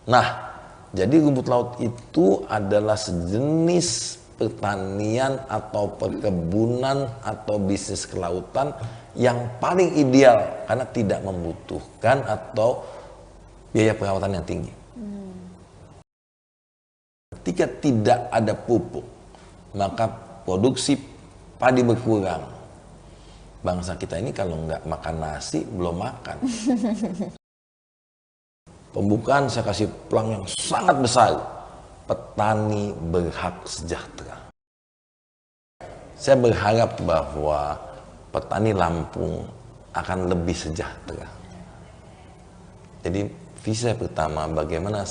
Nah, jadi rumput laut itu adalah sejenis pertanian atau perkebunan atau bisnis kelautan yang paling ideal karena tidak membutuhkan atau biaya perawatan yang tinggi. Ketika tidak ada pupuk, maka produksi padi berkurang. Bangsa kita ini kalau nggak makan nasi, belum makan. Pembukaan saya kasih pelang yang sangat besar. Petani berhak sejahtera. Saya berharap bahwa petani Lampung akan lebih sejahtera. Jadi visi saya pertama, bagaimana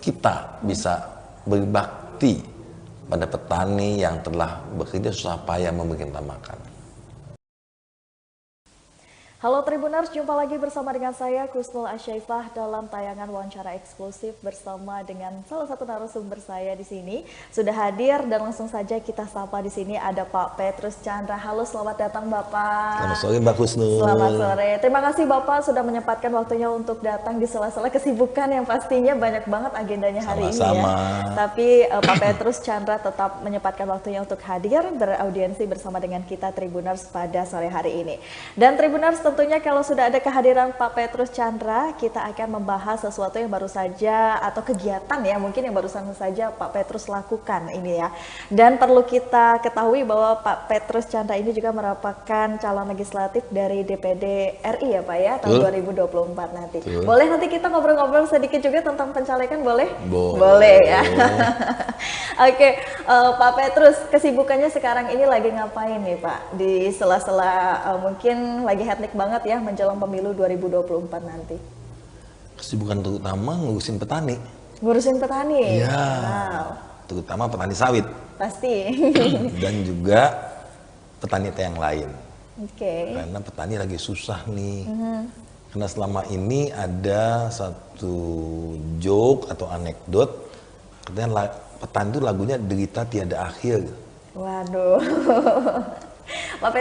kita bisa berbakti pada petani yang telah bekerja susah payah memberi kita makan. Halo Tribuners, jumpa lagi bersama dengan saya Kusnul Asyaifah dalam tayangan wawancara eksklusif bersama dengan salah satu narasumber saya di sini. Sudah hadir dan langsung saja kita sapa di sini ada Pak Petrus Chandra. Halo, selamat datang Bapak. Selamat sore Mbak Kusnul. Selamat sore. Terima kasih Bapak sudah menyempatkan waktunya untuk datang di sela-sela kesibukan yang pastinya banyak banget agendanya hari ini ya. Tapi Pak Petrus Chandra tetap menyempatkan waktunya untuk hadir beraudiensi bersama dengan kita Tribuners pada sore hari ini. Dan Tribuners, tentunya kalau sudah ada kehadiran Pak Petrus Chandra, kita akan membahas sesuatu yang baru saja atau kegiatan ya mungkin yang barusan saja Pak Petrus lakukan ini ya. Dan perlu kita ketahui bahwa Pak Petrus Chandra ini juga merupakan calon legislatif dari DPD RI ya Pak ya tahun 2024 nanti. Boleh nanti kita ngobrol-ngobrol sedikit juga tentang pencalekan, boleh? Boleh ya. Oke, Pak Petrus, kesibukannya sekarang ini lagi ngapain nih Pak? Di sela-sela mungkin lagi hektik banget ya menjelang pemilu 2024 nanti. Kesibukan terutama ngurusin petani. Ngurusin petani? Iya. Wow. Terutama petani sawit. Pasti. Dan juga petani yang lain. Oke. Karena petani lagi susah nih. Karena selama ini ada satu joke atau anekdot, katanya petani itu lagunya derita tiada akhir. Waduh. Pak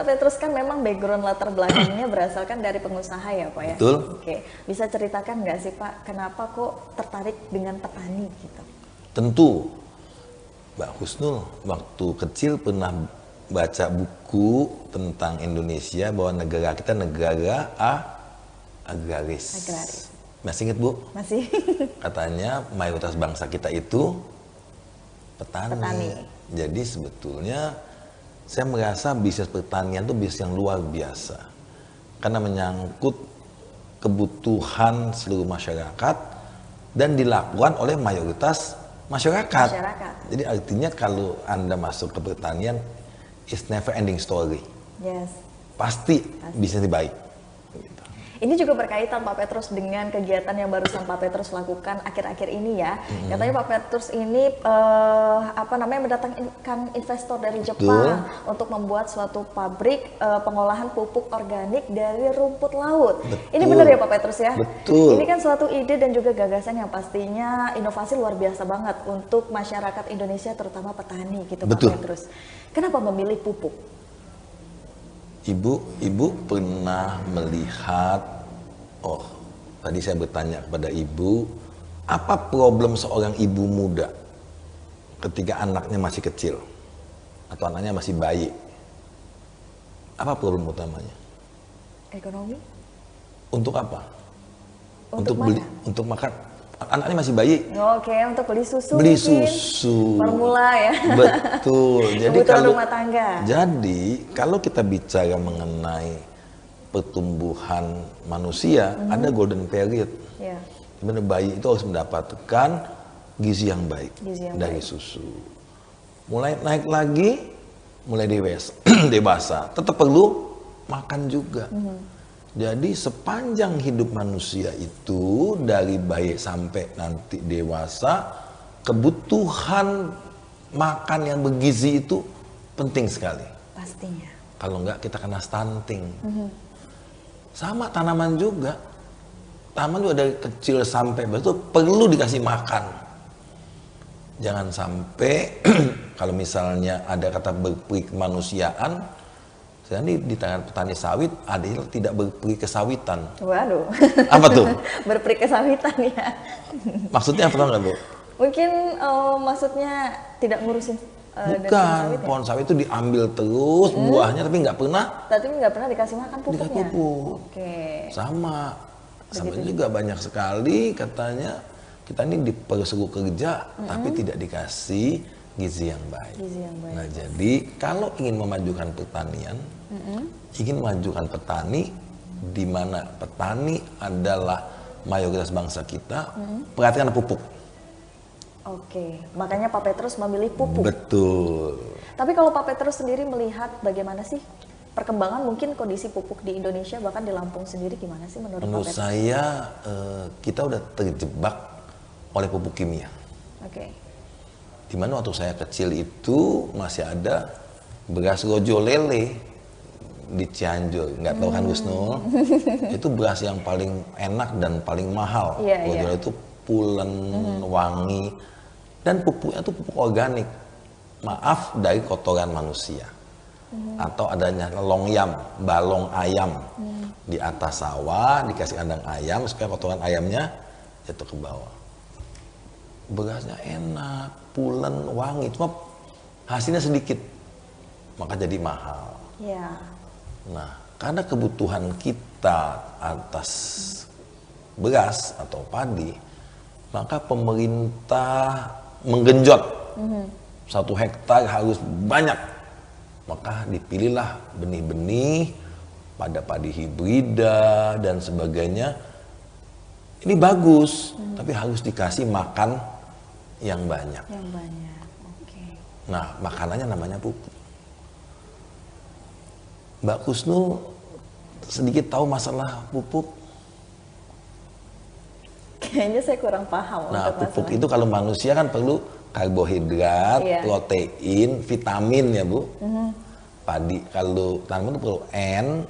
Petrus kan memang background latar belakangnya berasalkan dari pengusaha ya Pak ya? Betul. Oke, bisa ceritakan nggak sih Pak, kenapa kok tertarik dengan petani gitu? Tentu, Mbak Husnul, waktu kecil pernah baca buku tentang Indonesia bahwa negara kita negara agraris. Masih ingat Bu? Masih. Katanya mayoritas bangsa kita itu petani. Jadi sebetulnya saya merasa bisnis pertanian itu bisnis yang luar biasa. Karena menyangkut kebutuhan seluruh masyarakat dan dilakukan oleh mayoritas masyarakat. Jadi artinya kalau Anda masuk ke pertanian, it's never ending story. Yes. Pasti bisnis baik. Ini juga berkaitan Pak Petrus dengan kegiatan yang barusan Pak Petrus lakukan akhir-akhir ini ya. Katanya Pak Petrus ini mendatangkan investor dari Jepang untuk membuat suatu pabrik pengolahan pupuk organik dari rumput laut. Ini benar ya Pak Petrus ya? Betul. Ini kan suatu ide dan juga gagasan yang pastinya inovasi luar biasa banget untuk masyarakat Indonesia terutama petani gitu Pak Petrus. Kenapa memilih pupuk? Ibu pernah melihat, tadi saya bertanya kepada ibu, apa problem seorang ibu muda ketika anaknya masih kecil atau anaknya masih bayi? Apa problem utamanya? Ekonomi. Untuk apa? Untuk beli, untuk makan. Anaknya masih bayi. Oke, untuk beli susu. Beli susu. Formula ya. Betul. Jadi kebutuhan rumah tangga. Jadi kalau kita bicara mengenai pertumbuhan manusia, ada golden period. Yeah. Dimana bayi itu harus mendapatkan gizi yang baik dari susu. Mulai naik lagi, mulai dewasa, tetap perlu makan juga. Jadi sepanjang hidup manusia itu dari bayi sampai nanti dewasa, kebutuhan makan yang bergizi itu penting sekali. Pastinya. Kalau enggak kita kena stunting. Sama tanaman juga. Tanaman juga dari kecil sampai besar perlu dikasih makan. Jangan sampai kalau misalnya ada kata berperikemanusiaan, Sekarang di tangan petani sawit ada yang tidak berperi kesawitan. Waduh. Apa tuh? Berperi kesawitan ya. Maksudnya apa nggak, Bu? Mungkin maksudnya tidak ngurusin bukan, pohon sawit itu diambil terus buahnya tapi nggak pernah dikasih makan pupuknya. Dikasih pupuk. Oke. Sama juga banyak sekali katanya kita ini dipersuruh kerja tapi tidak dikasih gizi yang baik. Nah, jadi kalau ingin memajukan pertanian, ingin memajukan petani, di mana petani adalah mayoritas bangsa kita, perhatikan pupuk. Oke, makanya Pak Petrus memilih pupuk. Betul. Tapi kalau Pak Petrus sendiri melihat bagaimana sih perkembangan mungkin kondisi pupuk di Indonesia, bahkan di Lampung sendiri gimana sih menurut Pak Petrus? Menurut saya kita udah terjebak oleh pupuk kimia. Oke. Dimana waktu saya kecil itu masih ada beras rojo lele di Cianjur, nggak tahu kan Wisnu? Itu beras yang paling enak dan paling mahal. Rojo lele itu pulen, wangi, dan pupuknya itu pupuk organik. Maaf, dari kotoran manusia. Atau adanya longyam, balong ayam di atas sawah, dikasih kandang ayam supaya kotoran ayamnya jatuh ke bawah. Berasnya enak, pulen, wangi, cuma hasilnya sedikit, maka jadi mahal. Ya. Nah, karena kebutuhan kita atas beras atau padi, maka pemerintah menggenjot 1 hektar harus banyak, maka dipilihlah benih-benih pada padi hibrida dan sebagainya. Ini bagus, tapi harus dikasih makan yang banyak. Yang banyak, oke. Nah, makanannya namanya pupuk. Mbak Kusnul sedikit tahu masalah pupuk? Kayaknya saya kurang paham. Nah, pupuk itu kalau manusia kan perlu karbohidrat, protein, vitamin ya Bu. Padi, kalau tanaman itu perlu N,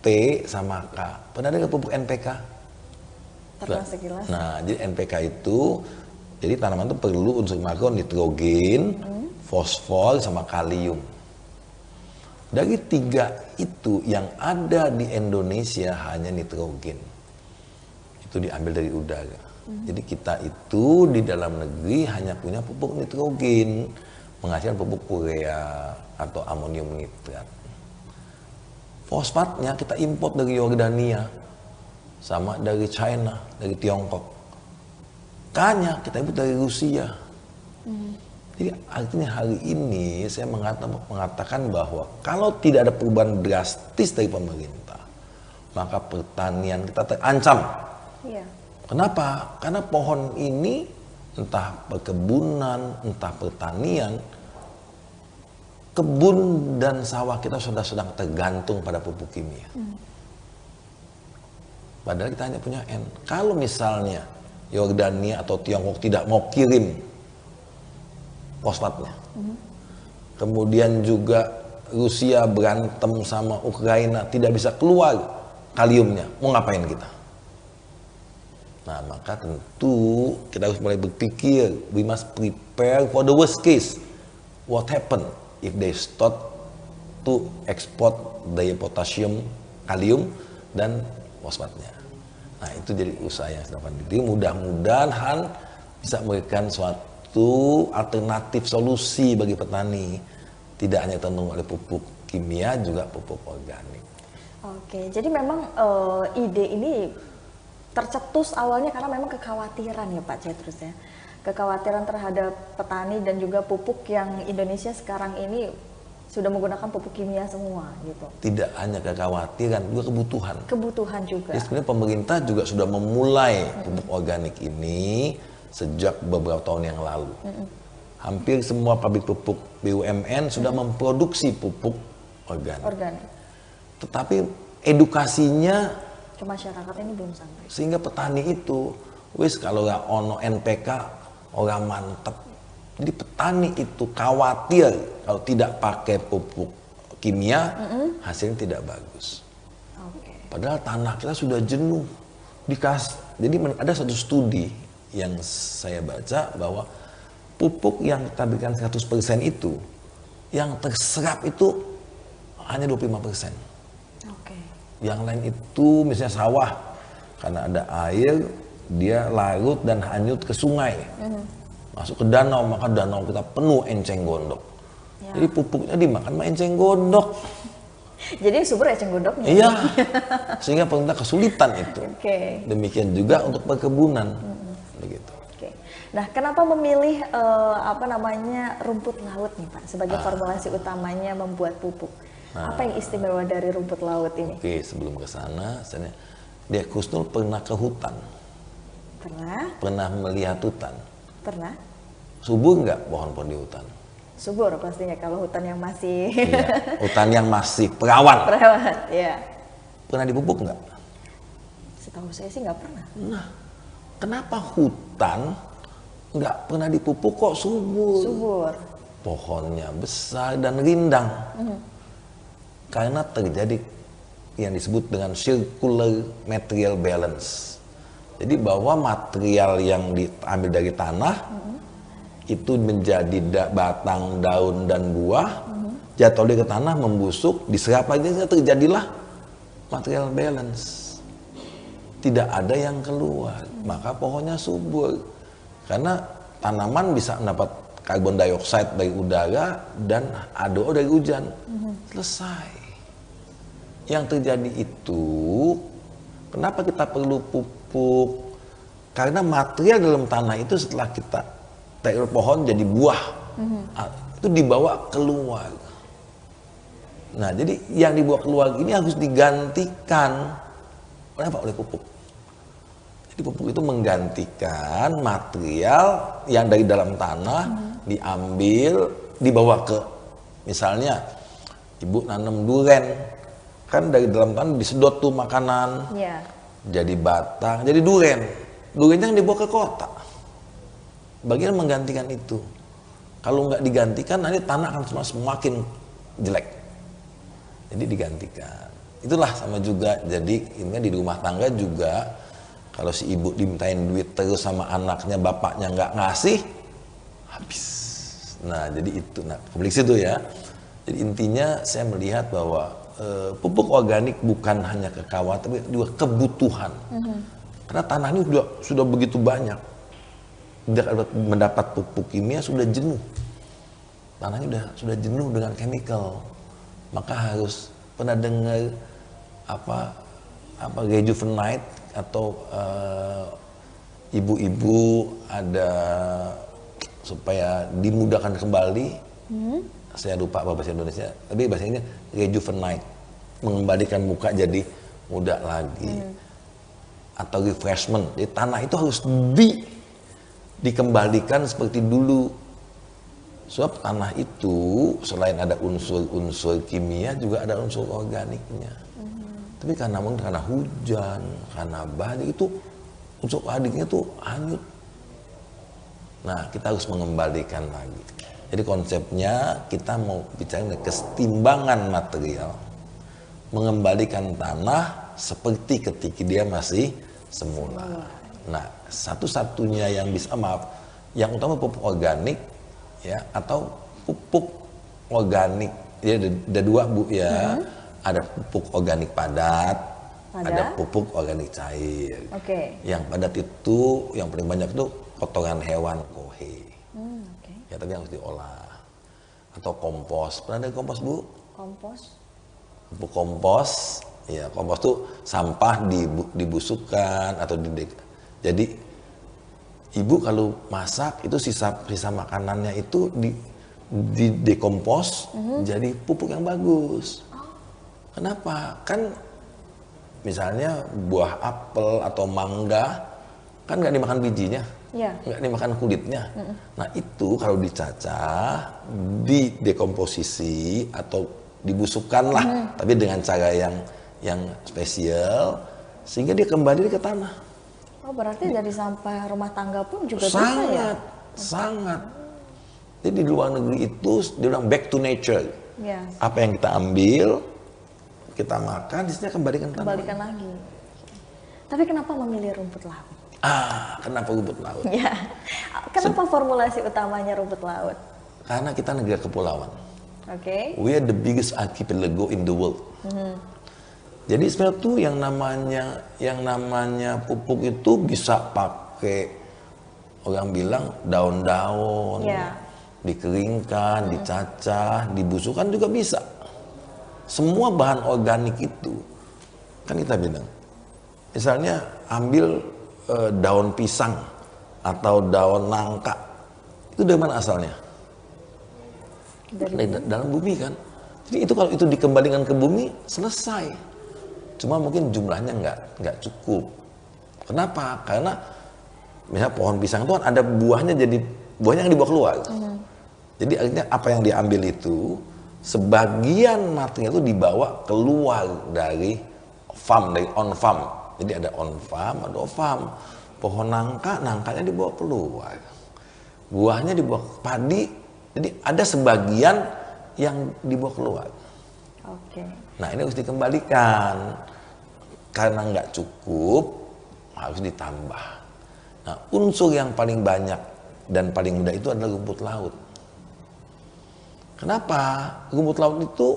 P, sama K. Pernah dengar pupuk NPK? Sekilas. Nah, jadi NPK itu, jadi tanaman itu perlu unsur makro nitrogen, fosfor, sama kalium. Dari 3 itu yang ada di Indonesia hanya nitrogen. Itu diambil dari udara. Jadi kita itu di dalam negeri hanya punya pupuk nitrogen, menghasilkan pupuk urea atau amonium nitrat. Fosfatnya kita import dari Yordania, sama dari China, dari Tiongkok. K-nya kita import dari Rusia. Jadi artinya hari ini saya mengatakan bahwa kalau tidak ada perubahan drastis dari pemerintah, maka pertanian kita terancam. Iya. Kenapa? Karena pohon ini entah perkebunan, entah pertanian, kebun dan sawah kita sudah sedang tergantung pada pupuk kimia. Padahal kita hanya punya N. Kalau misalnya Yordania atau Tiongkok tidak mau kirim fosfatnya, kemudian juga Rusia berantem sama Ukraina tidak bisa keluar kaliumnya, mau ngapain kita? Nah, maka tentu kita harus mulai berpikir, we must prepare for the worst case. What happen if they start to export the potassium, kalium, dan fosfatnya. Nah, itu jadi usaha yang sedang dilakukan. Jadi mudah-mudahan bisa memberikan suatu alternatif solusi bagi petani. Tidak hanya tergantung oleh pupuk kimia, juga pupuk organik. Oke, jadi memang ide ini tercetus awalnya karena memang kekhawatiran ya Pak Petrus ya. Kekhawatiran terhadap petani dan juga pupuk yang Indonesia sekarang ini sudah menggunakan pupuk kimia semua gitu. Tidak hanya kekhawatiran, juga kebutuhan. Kebutuhan juga. Ya, sebenarnya pemerintah juga sudah memulai pupuk organik ini sejak beberapa tahun yang lalu. Hampir semua pabrik pupuk BUMN sudah memproduksi pupuk organik. Tetapi edukasinya ke masyarakat ini belum sampai. Sehingga petani itu, wis kalau nggak ono NPK, orang mantep. Jadi petani itu khawatir kalau tidak pakai pupuk kimia, hasilnya tidak bagus. Padahal tanah kita sudah jenuh. Jadi ada satu studi yang saya baca bahwa pupuk yang kita berikan 100% itu, yang terserap itu hanya 25%. Oke. Yang lain itu misalnya sawah, karena ada air, dia larut dan hanyut ke sungai. Masuk ke danau, maka danau kita penuh enceng gondok. Ya. Jadi pupuknya dimakan sama enceng gondok. Jadi subur eceng gondoknya. Iya, sehingga pemerintah kesulitan itu. Demikian juga untuk perkebunan. Begitu. Nah, kenapa memilih rumput laut nih Pak sebagai formulasi utamanya membuat pupuk? Apa yang istimewa dari rumput laut ini? Sebelum ke sana, Dek Kusnul pernah ke hutan. Pernah melihat hutan. Pernah. Subur nggak pohon-pohon di hutan? Subur pastinya kalau hutan yang masih. Iya, hutan yang masih perawan. Ya. Pernah dipupuk nggak? Setahu saya sih nggak pernah. Nah, kenapa hutan nggak pernah dipupuk kok subur? Subur. Pohonnya besar dan rindang. Karena terjadi yang disebut dengan circular material balance. Jadi bahwa material yang diambil dari tanah itu menjadi batang, daun, dan buah, jatuh ke tanah, membusuk, diserap lagi, terjadilah material balance. Tidak ada yang keluar, maka pohonnya subur. Karena tanaman bisa mendapat karbon dioksida dari udara dan H2O dari hujan. Selesai. Yang terjadi itu, kenapa kita perlu pupuk? Karena material dalam tanah itu setelah kita dari pohon jadi buah, itu dibawa keluar. Nah, jadi yang dibawa keluar ini harus digantikan oleh apa? Oleh pupuk. Jadi pupuk itu menggantikan material yang dari dalam tanah diambil, dibawa ke, misalnya ibu nanam duren, kan dari dalam tanah disedot tuh makanan, jadi batang, jadi duren. Durennya yang dibawa ke kota. Bagian menggantikan itu. Kalau nggak digantikan, nanti tanah akan semakin jelek. Jadi digantikan. Itulah sama juga. Jadi ini di rumah tangga juga, kalau si ibu dimintain duit terus sama anaknya, bapaknya nggak ngasih, habis. Nah, jadi itu. Nah, kembali ke situ ya. Jadi intinya saya melihat bahwa pupuk organik bukan hanya kekhawatiran, tapi juga kebutuhan. Karena tanah ini sudah begitu banyak. Mendapat pupuk kimia sudah jenuh. Tanahnya sudah jenuh dengan chemical. Maka harus pernah dengar apa rejuvenate atau ibu-ibu ada supaya dimudahkan kembali. Saya lupa apa bahasa Indonesia, tapi bahasanya rejuvenate, mengembalikan muka jadi muda lagi. Atau refreshment. Di tanah itu harus dikembalikan seperti dulu. Sebab tanah itu selain ada unsur-unsur kimia juga ada unsur organiknya. Tapi karena hujan, karena banjir itu unsur organiknya tuh hanyut. Nah, kita harus mengembalikan lagi. Jadi konsepnya kita mau bicara kesetimbangan material, mengembalikan tanah seperti ketika dia masih semula. Nah, satu-satunya yang bisa, yang utama pupuk organik ya, atau pupuk organik. Ya, ada dua Bu ya. Ada pupuk organik padat, ada pupuk organik cair. Yang padat itu yang paling banyak itu kotoran hewan, kohe. Ya, tapi harus diolah. Atau kompos. Pernah ada kompos Bu? Kompos. Pupuk kompos. Ya, kompos itu sampah dibusukkan atau jadi ibu kalau masak itu sisa makanannya itu dekompos jadi pupuk yang bagus. Kenapa? Kan misalnya buah apel atau mangga kan nggak dimakan bijinya, nggak dimakan kulitnya. Nah itu kalau dicacah, didekomposisi atau dibusukkan lah, tapi dengan cara yang spesial sehingga dia kembali ke tanah. Oh, berarti dari sampah rumah tangga pun juga bisa ya? Sangat. Jadi di luar negeri itu dibilang back to nature. Apa yang kita ambil, kita makan, di sini kembalikan ke tanah. Kembalikan lagi. Tapi kenapa memilih rumput laut? Kenapa rumput laut? Kenapa formulasi utamanya rumput laut? Karena kita negara kepulauan. Oke. We are the biggest archipelago in the world. Jadi sebenarnya tuh yang namanya pupuk itu bisa pakai, orang bilang daun-daun, dikeringkan, dicacah, dibusukkan juga bisa. Semua bahan organik itu kan kita bilang, misalnya ambil daun pisang atau daun nangka, itu dari mana asalnya? Dari dalam bumi kan. Jadi itu kalau itu dikembalikan ke bumi selesai. Cuma mungkin jumlahnya nggak cukup. Kenapa? Karena misalnya pohon pisang itu kan ada buahnya, jadi buahnya yang dibawa keluar. Jadi akhirnya apa yang diambil itu sebagian materinya itu dibawa keluar dari farm, dari on farm. Jadi ada on farm, ada off farm. Pohon nangkanya dibawa keluar. Buahnya dibawa padi. Jadi ada sebagian yang dibawa keluar. Oke. Nah ini harus dikembalikan. Karena nggak cukup, harus ditambah. Nah unsur yang paling banyak dan paling mudah itu adalah rumput laut. Kenapa? Rumput laut itu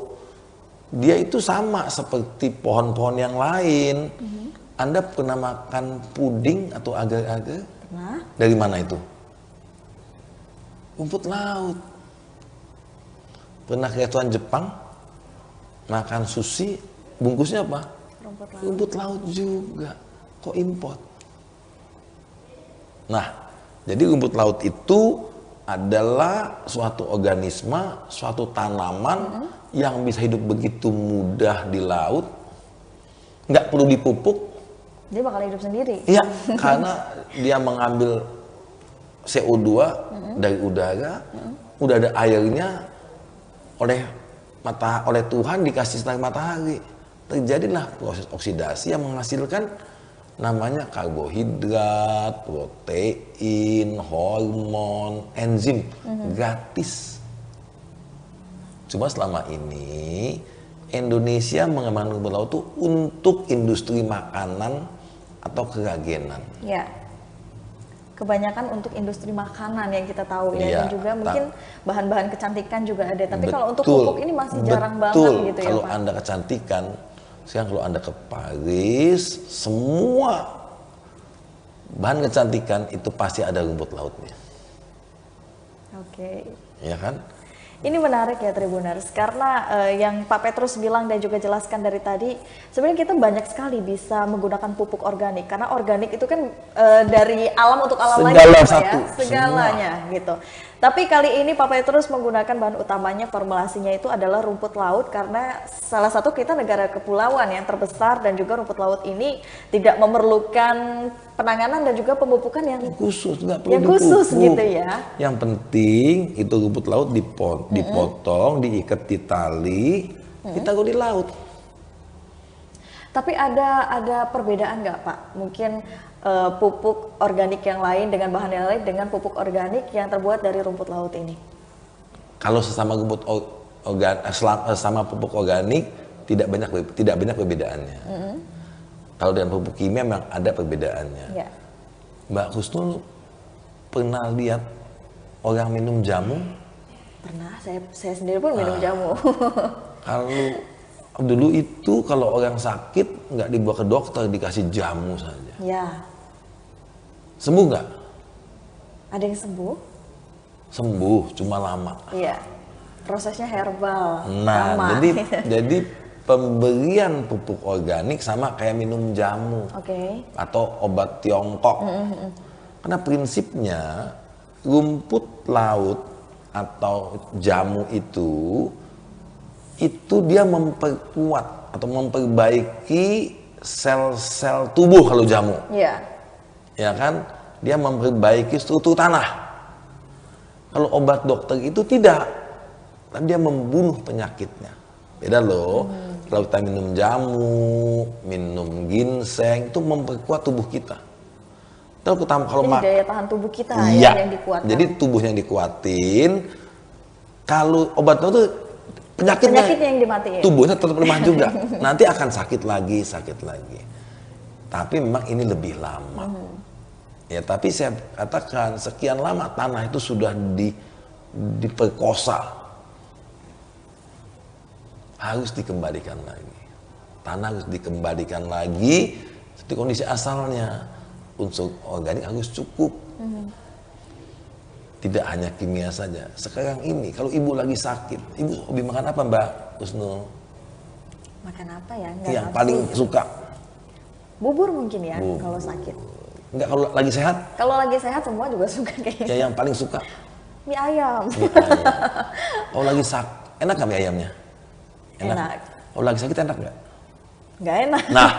dia itu sama seperti pohon-pohon yang lain. Anda pernah makan puding atau agar-agar? Pernah. Dari mana itu? Rumput laut. Pernah ke restoran Jepang makan sushi, bungkusnya apa? Rumput laut juga. Kok import? Nah, jadi rumput laut itu adalah suatu organisme, suatu tanaman yang bisa hidup begitu mudah di laut, nggak perlu dipupuk. Dia bakal hidup sendiri. Iya, karena dia mengambil CO2 dari udara, udah ada airnya, oleh Tuhan dikasih sinar matahari, terjadilah proses oksidasi yang menghasilkan namanya karbohidrat, protein, hormon, enzim, gratis. Cuma selama ini Indonesia mengembangkan rumput laut itu untuk industri makanan atau keragenan. Ya. Kebanyakan untuk industri makanan yang kita tahu ya, dan juga mungkin bahan-bahan kecantikan juga ada. Tapi kalau untuk pupuk ini masih jarang banget gitu ya, kalau Pak. Anda kecantikan, sekarang kalau Anda ke Paris, semua bahan kecantikan itu pasti ada rumput lautnya. Oke. Ya kan? Ini menarik ya Tribuners, karena yang Pak Petrus bilang dan juga jelaskan dari tadi, sebenarnya kita banyak sekali bisa menggunakan pupuk organik, karena organik itu kan dari alam untuk alam lagi ya, segalanya semua. Gitu. Tapi kali ini Pak Petrus menggunakan bahan utamanya, formulasinya itu adalah rumput laut, karena salah satu kita negara kepulauan yang terbesar, dan juga rumput laut ini tidak memerlukan penanganan dan juga pemupukan yang khusus, nggak perlu khusus gitu ya. Yang penting itu rumput laut dipotong, diikat di tali, ditaruh di laut. Tapi ada perbedaan nggak Pak? Mungkin pupuk organik yang lain dengan bahan yang lain dengan pupuk organik yang terbuat dari rumput laut ini? Kalau sesama sama pupuk organik tidak banyak perbedaannya. Kalau dengan pupuk kimia memang ada perbedaannya. Ya. Mbak Husnul pernah lihat orang minum jamu? Pernah, saya sendiri pun minum jamu. Kalau dulu itu kalau orang sakit nggak dibawa ke dokter, dikasih jamu saja. Ya. Sembuh nggak? Ada yang sembuh? Sembuh, cuma lama. Iya. Prosesnya herbal. Nah, jadi pemberian pupuk organik sama kayak minum jamu. Atau obat Tiongkok. Karena prinsipnya rumput laut atau jamu itu dia memperkuat atau memperbaiki sel-sel tubuh kalau jamu. Iya. Ya kan? Dia memperbaiki struktur tanah. Kalau obat dokter itu tidak. Tapi dia membunuh penyakitnya. Beda loh. Kalau kita minum jamu, minum ginseng, itu memperkuat tubuh kita. Kalau daya tahan tubuh kita yang dikuatkan. Jadi tubuhnya yang dikuatin. Kalau obat itu penyakitnya yang dimatiin. Tubuhnya tetap lemah juga. Nanti akan sakit lagi. Tapi memang ini lebih lama. Ya, tapi saya katakan sekian lama tanah itu sudah diperkosa. harus dikembalikan lagi. Tanah harus dikembalikan lagi seperti kondisi asalnya. Unsur organik harus cukup. Tidak hanya kimia saja. Sekarang ini kalau ibu lagi sakit, ibu hobi makan apa Mbak Husnul? Makan apa ya? Yang paling suka? Bubur mungkin ya, kalau sakit. Enggak, kalau lagi sehat? Kalau lagi sehat semua juga suka kayaknya. Ya yang paling suka? Mie ayam. Mie ayam. Kalau lagi enak nggak mie ayamnya? Enak. Kalau lagi sakit enak nggak? Nggak enak. Nah,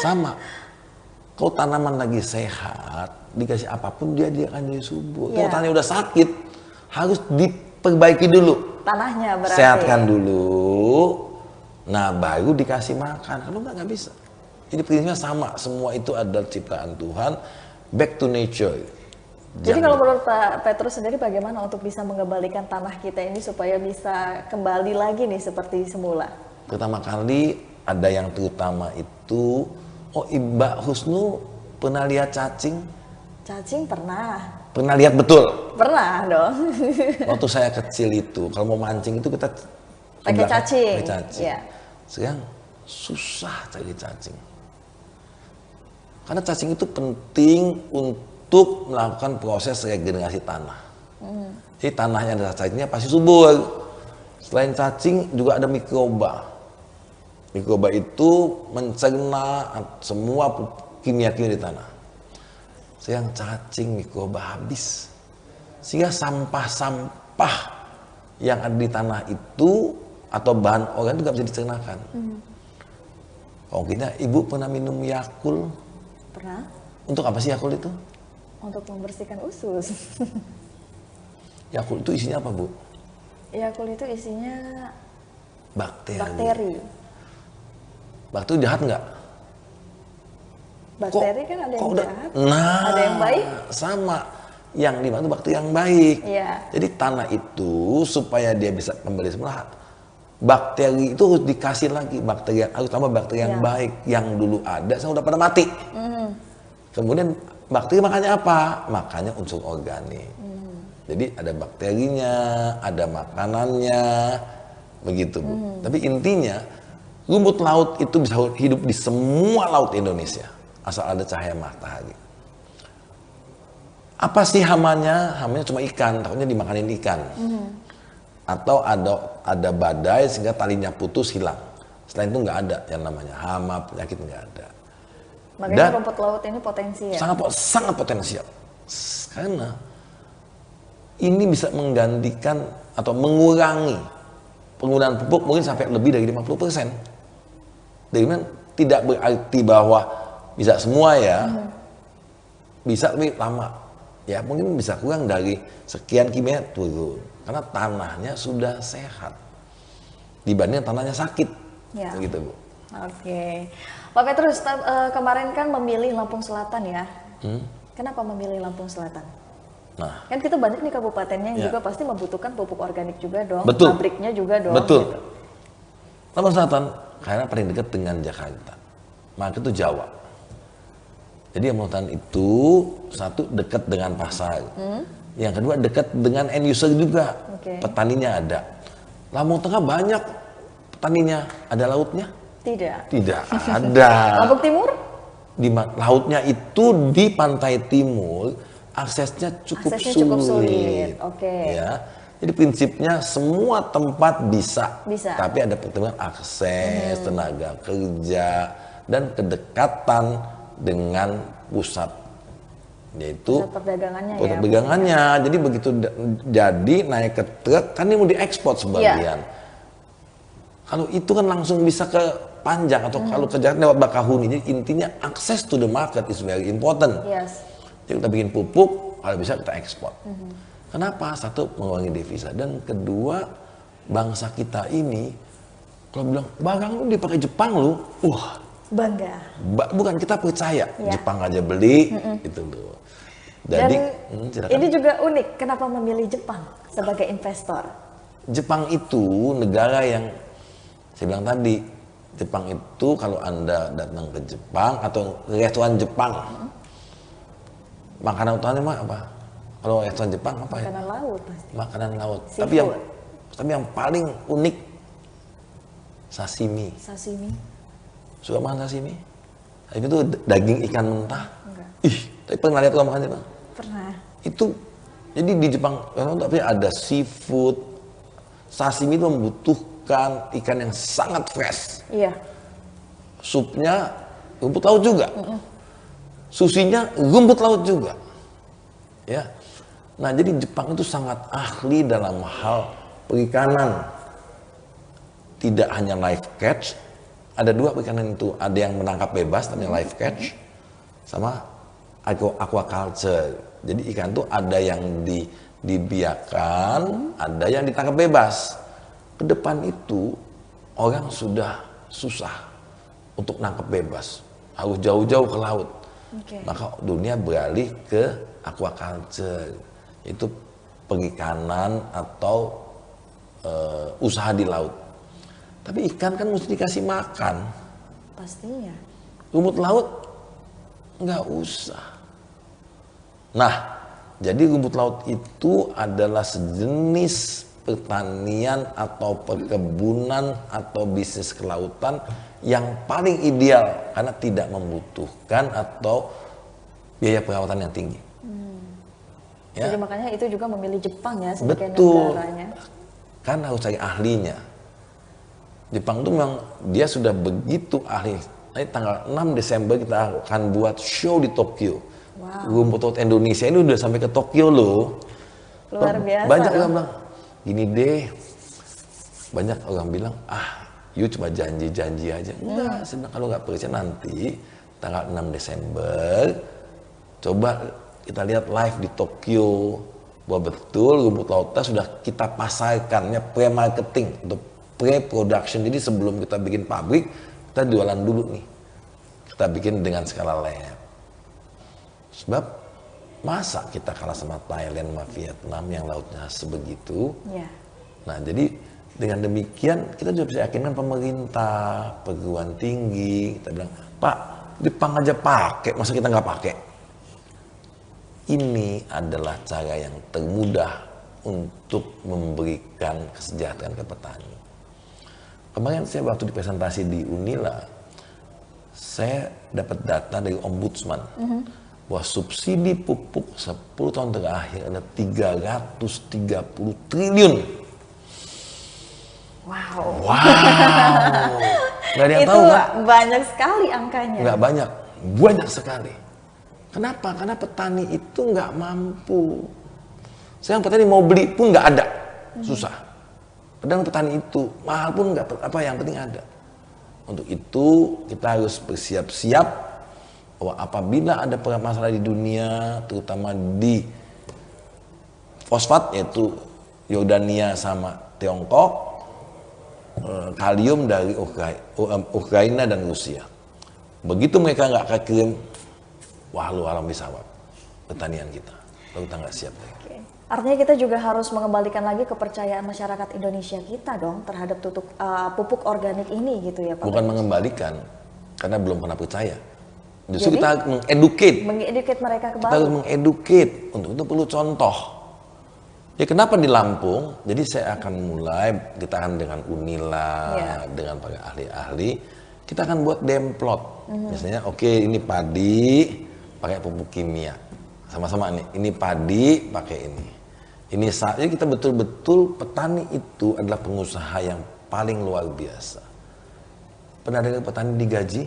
sama. Kalau tanaman lagi sehat, dikasih apapun dia akan jadi subur. Kalau tanahnya udah sakit, harus diperbaiki dulu. Tanahnya berarti. Sehatkan dulu. Nah, baru dikasih makan. Kalau nggak bisa. Jadi prinsipnya sama. Semua itu adalah ciptaan Tuhan. Back to nature. Jadi kalau menurut Pak Petrus sendiri bagaimana untuk bisa mengembalikan tanah kita ini supaya bisa kembali lagi nih seperti semula? Pertama kali ada yang terutama itu, Mbak Husnu pernah lihat cacing? Cacing pernah. Pernah lihat betul? Pernah dong. Waktu saya kecil itu, kalau mau mancing itu kita pakai cacing. Pakai cacing. Yeah. Sekarang susah cari cacing. Karena cacing itu penting untuk melakukan proses regenerasi tanah. Jadi tanahnya ada cacingnya pasti subur. Selain cacing juga ada mikroba. Mikroba itu mencerna semua kimia-kimia di tanah. Sekarang cacing mikroba habis. Sehingga sampah-sampah yang ada di tanah itu atau bahan organik itu nggak bisa dicernakan. Mungkin ibu pernah minum Yakult? Pernah. Untuk apa sih Yakult itu? Untuk membersihkan usus. Yakult itu isinya apa, Bu? Yakult itu isinya bakteri. Bakteri jahat nggak? Bakteri kan ada yang jahat, ada yang baik. Sama. Yang dimana itu bakteri yang baik. Iya. Jadi tanah itu supaya dia bisa kembali semula, bakteri itu harus dikasih lagi bakteri yang harus tambah bakteri yang baik yang dulu ada sekarang udah pada mati. Kemudian bakteri makannya apa? Makannya unsur organik. Jadi ada bakterinya, ada makanannya, begitu Bu. Tapi intinya rumput laut itu bisa hidup di semua laut Indonesia asal ada cahaya matahari. Apa sih hamanya? Hamanya cuma ikan, takutnya dimakanin ikan. Atau ada badai sehingga talinya putus hilang. Selain itu nggak ada yang namanya hama, penyakit nggak ada. Makanya rumput laut ini potensi ya? Sangat potensial. Karena ini bisa menggantikan atau mengurangi penggunaan pupuk mungkin sampai lebih dari 50%. Jadi tidak berarti bahwa bisa semua ya. Bisa lebih lama. Ya mungkin bisa kurang dari sekian kimia turun. Karena tanahnya sudah sehat dibanding tanahnya sakit, gitu Bu. Oke, Pak Petrus kemarin kan memilih Lampung Selatan ya. Kenapa memilih Lampung Selatan? Nah, kan kita banyak nih kabupatennya yang juga pasti membutuhkan pupuk organik juga dong. Betul. Pabriknya juga dong. Betul. Gitu. Lampung Selatan karena paling dekat dengan Jakarta, maka itu Jawa. Jadi yang Selatan itu satu dekat dengan pasar. Yang kedua dekat dengan end user juga, petaninya ada. Lampung Tengah banyak petaninya, ada lautnya? Tidak ada. Lampung Timur? Lautnya itu di pantai timur, aksesnya cukup sulit. Ya. Jadi prinsipnya semua tempat bisa. Tapi ada pertemuan akses, tenaga kerja, dan kedekatan dengan pusat. Yaitu perdagangannya. Jadi begitu jadi naik ke truk kan ini mau diekspor sebagian. Kalau itu kan langsung bisa ke Panjang atau kalau ke Jakarta lewat Bakahuni. Jadi intinya akses to the market is very important. Jadi kita bikin pupuk, kalau bisa kita ekspor. Kenapa? Satu, mengurangi devisa, dan kedua, bangsa kita ini kalau bilang barang lu dipakai Jepang lu, wah bangga. Bukan, kita percaya Jepang aja beli itu loh. Jadi ini juga unik, kenapa memilih Jepang sebagai investor? Jepang itu negara yang saya bilang tadi, Jepang itu kalau Anda datang ke Jepang atau restoran Jepang, makanan utamanya apa? Kalau restoran Jepang apa ya? Makanan laut pasti. Makanan laut. Seafood. Tapi yang paling unik Sashimi. Sashimi. Suka makan sashimi? Itu tuh daging ikan mentah. Enggak. Ih, tapi pernah lihat lo makan itu? Pernah. Itu, jadi di Jepang memang tapi ada seafood. Sashimi itu membutuhkan ikan yang sangat fresh. Iya. Supnya rumput laut juga. Sushinya rumput laut juga. Ya. Nah, jadi Jepang itu sangat ahli dalam hal perikanan. Tidak hanya live catch, ada dua perikanan itu, ada yang menangkap bebas namanya live catch, sama aquaculture. Jadi ikan tuh ada yang dibiarkan, ada yang ditangkap bebas. Ke depan itu orang sudah susah untuk nangkap bebas, harus jauh-jauh ke laut. Maka dunia beralih ke aquaculture, itu perikanan atau usaha di laut. Tapi ikan kan mesti dikasih makan. Pastinya. Rumput laut nggak usah. Nah, jadi rumput laut itu adalah sejenis pertanian atau perkebunan atau bisnis kelautan yang paling ideal karena tidak membutuhkan atau biaya perawatan yang tinggi. Ya. Jadi makanya itu juga memilih Jepang ya sebagai betul. negaranya. Kan harus cari ahlinya. Jepang itu memang dia sudah begitu ahli. Nanti tanggal 6 Desember kita akan buat show di Tokyo. Wow. Rumput laut Indonesia ini udah sampai ke Tokyo loh. Luar biasa. Banyak orang bilang, gini deh. Banyak orang bilang, you cuma janji-janji aja. Enggak, sebenarnya kalau nggak percaya nanti tanggal 6 Desember, coba kita lihat live di Tokyo. Bahwa betul rumput lautnya sudah kita pasarkannya pre-marketing untuk pre-production. Jadi sebelum kita bikin pabrik, kita jualan dulu nih. Kita bikin dengan skala lab. Sebab masa kita kalah sama Thailand, sama Vietnam yang lautnya sebegitu. Yeah. Nah, jadi dengan demikian kita juga bisa yakinkan pemerintah, perguruan tinggi. Kita bilang, Pak, Jepang aja pakai, masa kita nggak pakai? Ini adalah cara yang termudah untuk memberikan kesejahteraan ke petani. Kemarin saya waktu dipresentasi di Unila, saya dapat data dari Ombudsman bahwa subsidi pupuk 10 tahun terakhir ada 330 triliun. Wow. Nggak ada yang tahu kan? Banyak sekali angkanya. Nggak banyak, banyak sekali. Kenapa? Karena petani itu nggak mampu. Sekarang petani mau beli pun nggak ada, susah. Kadang petani itu mahal pun nggak apa, yang penting ada. Untuk itu kita harus bersiap-siap bahwa apabila ada masalah di dunia, terutama di fosfat yaitu Yordania sama Tiongkok, kalium dari Ukraina dan Rusia. Begitu mereka nggak akan kirim, wah lu alam bisawab pertanian kita, lalu kita nggak siap. Artinya kita juga harus mengembalikan lagi kepercayaan masyarakat Indonesia kita dong terhadap pupuk organik ini gitu ya Pak. Bukan mengembalikan, karena belum pernah percaya. Justru jadi, kita harus mengedukate. Mengedukate mereka kembali. Kita harus mengedukate, untuk itu perlu contoh. Ya kenapa di Lampung, jadi saya akan mulai, kita akan dengan Unila, dengan para ahli-ahli, kita akan buat demplot. Misalnya oke, ini padi pakai pupuk kimia. Sama-sama nih, ini padi pakai ini. Ini saatnya kita betul-betul petani itu adalah pengusaha yang paling luar biasa. Pernah dengar petani digaji?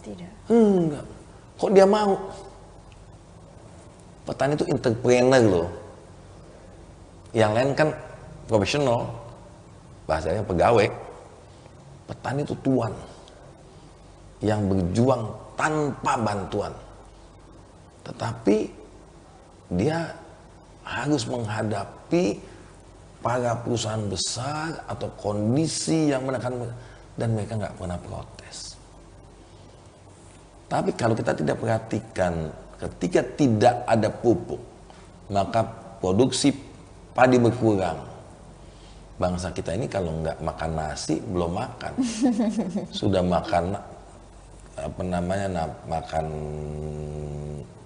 Tidak. Enggak. Kok dia mau? Petani itu entrepreneur loh. Yang lain kan profesional, bahasanya pegawai. Petani itu tuan yang berjuang tanpa bantuan. Tetapi dia harus menghadapi para perusahaan besar atau kondisi yang menekan dan mereka nggak pernah protes. Tapi kalau kita tidak perhatikan, ketika tidak ada pupuk, maka produksi padi berkurang. Bangsa kita ini kalau nggak makan nasi belum makan, sudah makan makan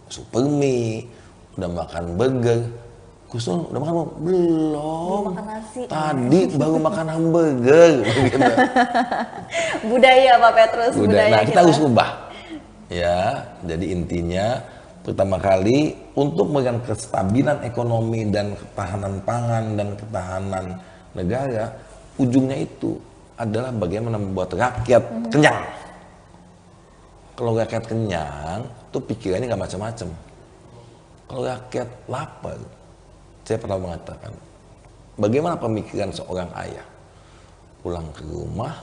super mie, udah makan burger, Kusnul udah makan belum? Belum. Makan nasi. Tadi baru makan hamburger. Gitu. Budaya Pak Petrus, budaya Nah, kita harus ubah. Ya, jadi intinya pertama kali untuk memberikan kestabilan ekonomi dan ketahanan pangan dan ketahanan negara, ujungnya itu adalah bagaimana membuat rakyat kenyang. Kalau rakyat kenyang, tuh pikirannya nggak macam-macam. Kalau rakyat lapar, saya pernah mengatakan, bagaimana pemikiran seorang ayah? Pulang ke rumah,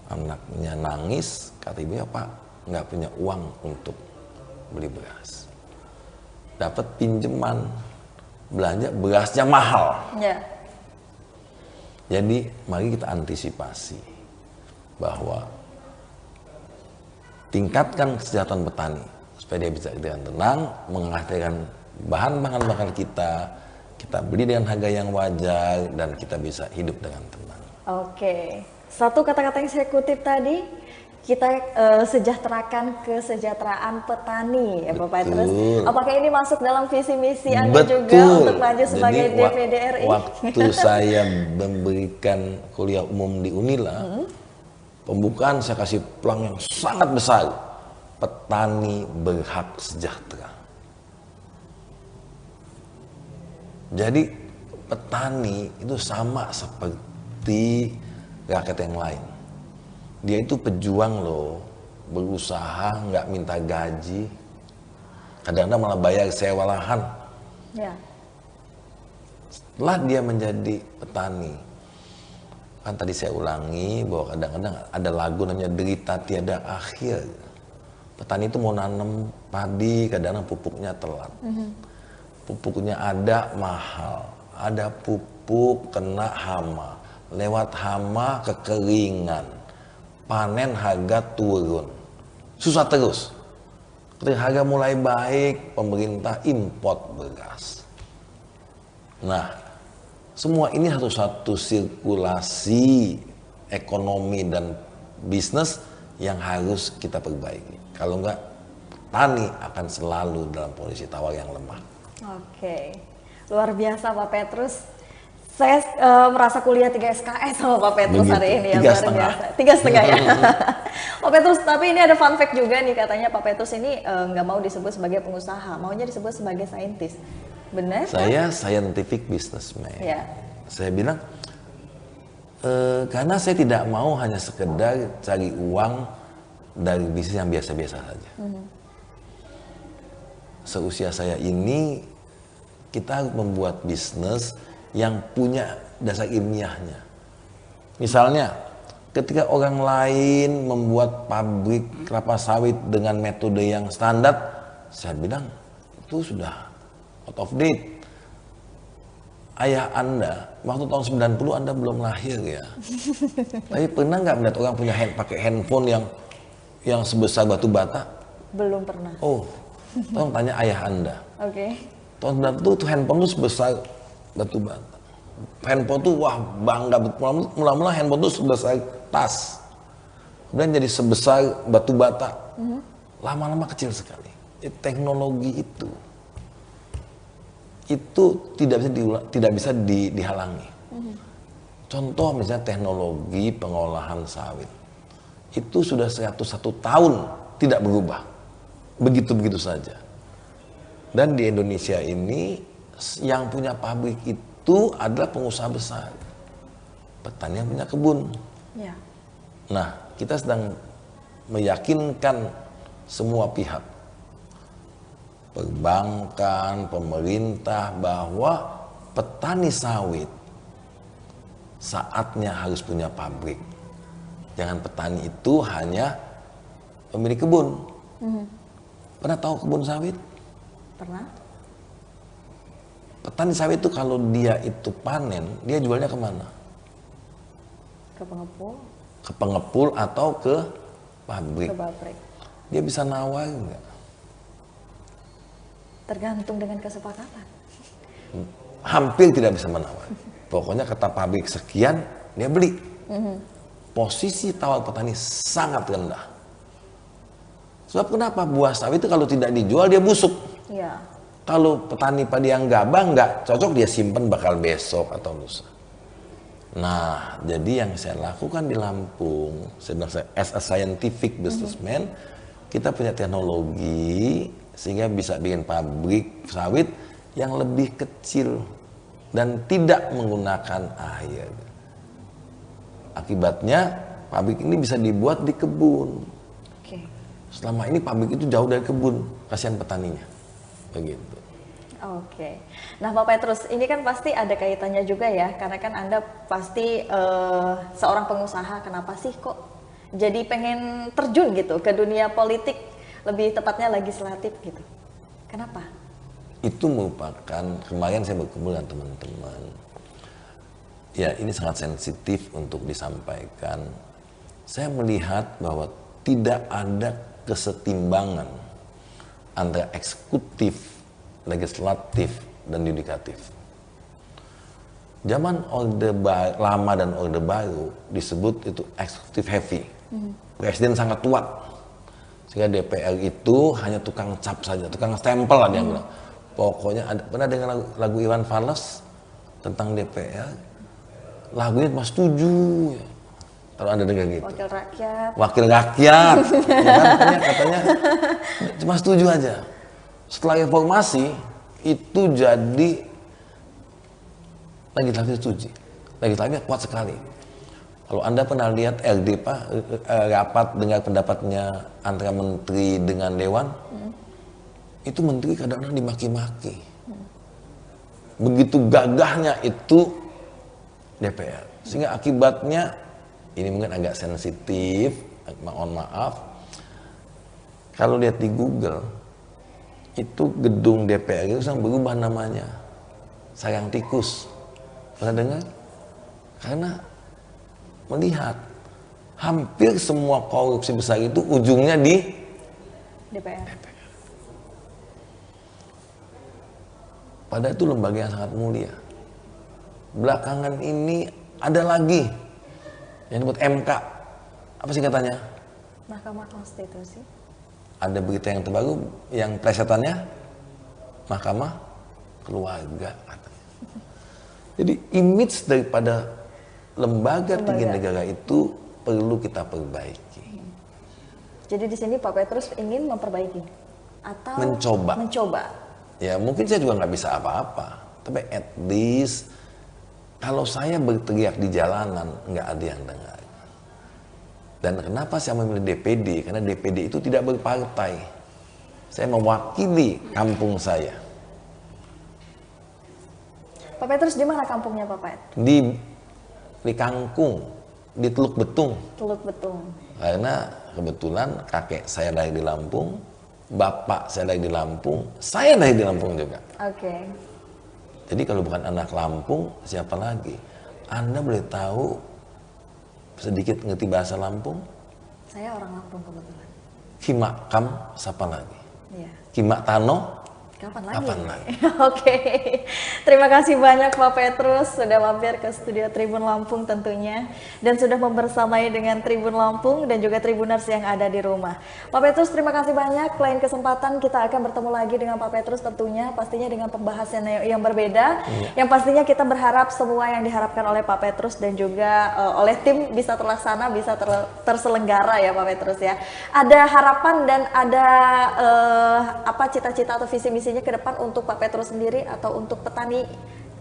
anaknya nangis, kata ibunya, Pak, nggak punya uang untuk beli beras. Dapat pinjaman, belanja berasnya mahal. Ya. Jadi mari kita antisipasi bahwa tingkatkan kesejahteraan petani supaya dia bisa dengan tenang menghasilkan bahan bakar kita beli dengan harga yang wajar dan kita bisa hidup dengan tenang. Oke, satu kata-kata yang saya kutip tadi, kita sejahterakan kesejahteraan petani ya Pak Petrus. Apakah ini masuk dalam visi misi Anda juga untuk maju sebagai DPD RI? Waktu saya memberikan kuliah umum di Unila, pembukaan saya kasih pelang yang sangat besar. Petani berhak sejahtera. Jadi petani itu sama seperti rakyat yang lain. Dia itu pejuang loh, berusaha nggak minta gaji, kadang-kadang malah bayar sewa lahan. Ya. Setelah dia menjadi petani, kan tadi saya ulangi bahwa kadang-kadang ada lagu namanya derita tiada akhir. Petani itu mau nanam padi, kadang-kadang pupuknya telat. Pupuknya ada mahal, ada pupuk kena hama, lewat hama kekeringan, panen harga turun, susah terus. Ketika harga mulai baik, pemerintah import beras. Nah, semua ini harus satu sirkulasi ekonomi dan bisnis yang harus kita perbaiki. Kalau enggak, petani akan selalu dalam posisi tawar yang lemah. Oke, luar biasa Pak Petrus. Saya merasa kuliah 3 SKS sama Pak Petrus hari ini ya, luar biasa. 3,5 ya. Pak Petrus, tapi ini ada fun fact juga nih, katanya Pak Petrus ini nggak mau disebut sebagai pengusaha, maunya disebut sebagai saintis. Benar? Saya scientific businessman. Ya. Saya bilang, karena saya tidak mau hanya sekedar cari uang dari bisnis yang biasa-biasa saja. Seusia saya ini, kita harus membuat bisnis yang punya dasar ilmiahnya. Misalnya, ketika orang lain membuat pabrik kelapa sawit dengan metode yang standar, saya bilang itu sudah out of date. Ayah Anda, waktu tahun 90 Anda belum lahir ya. Tapi pernah nggak melihat orang punya pakai handphone yang sebesar batu bata? Belum pernah. Oh, tolong tanya ayah Anda. Oke. Tahun 90 tuh handphone tuh sebesar batu bata. Handphone tuh wah bangga, mula-mula handphone tuh sebesar tas. Kemudian jadi sebesar batu bata. Lama-lama kecil sekali. Teknologi itu tidak bisa dihalangi. Contoh misalnya teknologi pengolahan sawit. Itu sudah 101 tahun tidak berubah. Begitu-begitu saja. Dan di Indonesia ini yang punya pabrik itu adalah pengusaha besar. Petani yang punya kebun. Ya. Nah, kita sedang meyakinkan semua pihak, perbankan, pemerintah, bahwa petani sawit saatnya harus punya pabrik. Jangan petani itu hanya pemilik kebun. Pernah tahu kebun sawit? Pernah. Petani sawit itu kalau dia itu panen, dia jualnya kemana? Ke pengepul. Ke pengepul atau ke pabrik. Ke pabrik. Dia bisa nawar nggak? Tergantung dengan kesepakatan. Hampir tidak bisa menawar. Pokoknya kata pabrik sekian, dia beli. Posisi tawar petani sangat rendah. Sebab kenapa? Buah sawit itu kalau tidak dijual dia busuk. Iya. Kalau petani padi yang gabah nggak cocok, dia simpen bakal besok atau lusa. Nah, jadi yang saya lakukan di Lampung, saya bilang as a scientific businessman, kita punya teknologi sehingga bisa bikin pabrik sawit yang lebih kecil dan tidak menggunakan air. Akibatnya pabrik ini bisa dibuat di kebun. Selama ini pabrik itu jauh dari kebun, kasihan petaninya. Begitu. Oke. Nah, Pak Petrus, ini kan pasti ada kaitannya juga ya, karena kan Anda pasti seorang pengusaha, kenapa sih kok jadi pengen terjun gitu ke dunia politik, lebih tepatnya legislatif gitu. Kenapa? Itu merupakan, kemarin saya berkumpul dengan teman-teman. Ya, ini sangat sensitif untuk disampaikan. Saya melihat bahwa tidak ada kesetimbangan antara eksekutif, legislatif, dan yudikatif. Zaman Orde Lama dan Orde Baru disebut itu eksekutif heavy. Presiden sangat kuat. Sehingga DPR itu hanya tukang cap saja, tukang stempel lah dia bilang. Pokoknya pernah dengar lagu Iwan Fals tentang DPR? Lagunya cuma setuju. Kalau Anda dengar gitu. Wakil rakyat. Wakil rakyat. Ya kan, katanya cuma setuju aja. Setelah reformasi itu jadi legislatif setuju. Legislatifnya kuat sekali. Kalau Anda pernah lihat LD rapat dengar pendapatnya antara menteri dengan dewan, itu menteri kadang-kadang dimaki-maki. Begitu gagahnya itu DPR. Sehingga akibatnya, ini mungkin agak sensitif, mohon maaf. Kalau lihat di Google, itu gedung DPR itu sampai berubah namanya. Sarang Tikus. Pernah dengar? Karena melihat hampir semua korupsi besar itu ujungnya di DPR. Padahal itu lembaga yang sangat mulia. Belakangan ini ada lagi yang disebut MK. Apa sih katanya? Mahkamah Konstitusi. Ada berita yang terbaru yang plesetannya Mahkamah Keluarga katanya. Jadi image daripada lembaga tinggi negara itu perlu kita perbaiki. Jadi di sini Pak Petrus ingin memperbaiki atau mencoba. Ya mungkin saya juga nggak bisa apa-apa, tapi at least kalau saya berteriak di jalanan nggak ada yang dengar. Dan kenapa saya memilih DPD? Karena DPD itu tidak berpartai. Saya mewakili kampung saya. Pak Petrus di mana kampungnya Pak Pet? Di Kangkung, di Teluk Betung. Teluk Betung. Karena kebetulan kakek saya lahir di Lampung, bapak saya lahir di Lampung, saya lahir di Lampung juga. Oke. Jadi kalau bukan anak Lampung, siapa lagi? Anda boleh tahu sedikit ngerti bahasa Lampung? Saya orang Lampung kebetulan. Kimakam, siapa lagi? Iya. Kimak Tano, Kapan lagi? lagi? Oke. Terima kasih banyak Pak Petrus sudah mampir ke studio Tribun Lampung tentunya dan sudah membersamai dengan Tribun Lampung dan juga Tribuners yang ada di rumah. Pak Petrus terima kasih banyak. Lain kesempatan kita akan bertemu lagi dengan Pak Petrus tentunya pastinya dengan pembahasan yang berbeda. Yang pastinya kita berharap semua yang diharapkan oleh Pak Petrus dan juga oleh tim bisa terlaksana, bisa terselenggara ya Pak Petrus ya. Ada harapan dan ada apa cita-cita atau visi misi ke depan untuk Pak Petrus sendiri atau untuk petani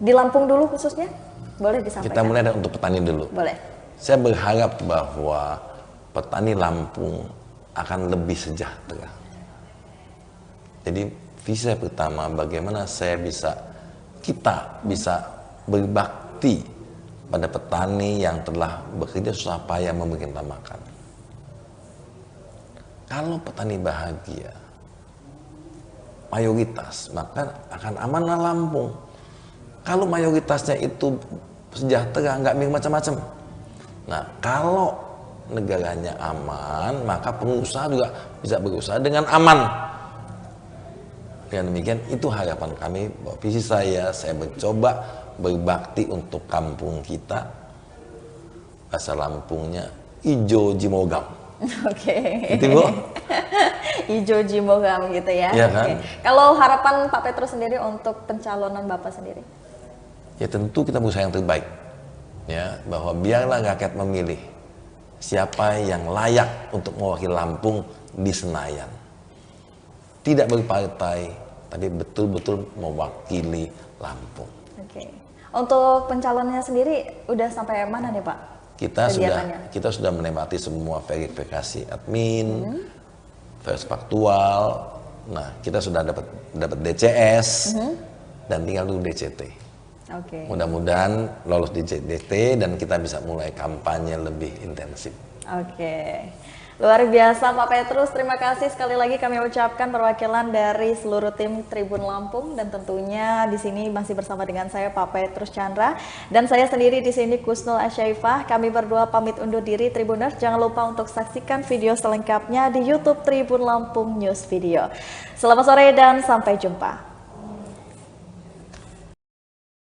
di Lampung dulu khususnya? Boleh disampaikan? Kita mulai dari untuk petani dulu. Boleh. Saya berharap bahwa petani Lampung akan lebih sejahtera. Jadi visi saya pertama bagaimana kita bisa berbakti pada petani yang telah bekerja susah payah memberi kita makan. Kalau petani bahagia, mayoritas, maka akan amanlah Lampung. Kalau mayoritasnya itu sejahtera, nggak mikir macam-macam. Nah, kalau negaranya aman, maka pengusaha juga bisa berusaha dengan aman. Dengan demikian, itu harapan kami. Visi saya mencoba berbakti untuk kampung kita. Bahasa Lampungnya, ijo jimogam. Oke. Itu Bu. Ijo Jimbogam gitu ya. Iya kan? Kalau harapan Pak Petrus sendiri untuk pencalonan Bapak sendiri? Ya tentu kita berusaha yang terbaik. Ya, bahwa biarlah rakyat memilih siapa yang layak untuk mewakili Lampung di Senayan. Tidak berpartai, tapi betul-betul mewakili Lampung. Oke. Untuk pencalonnya sendiri udah sampai mana nih Pak? Kita sudah melewati semua verifikasi admin, versi faktual. Nah, kita sudah dapat DCS dan tinggal tunggu DCT. Mudah-mudahan lolos di DCT dan kita bisa mulai kampanye lebih intensif. Luar biasa Pak Petrus, terima kasih sekali lagi kami ucapkan perwakilan dari seluruh tim Tribun Lampung, dan tentunya di sini masih bersama dengan saya Pak Petrus Chandra dan saya sendiri di sini Kusnul Asyaifah. Kami berdua pamit undur diri Tribuners. Jangan lupa untuk saksikan video selengkapnya di YouTube Tribun Lampung News Video. Selamat sore dan sampai jumpa.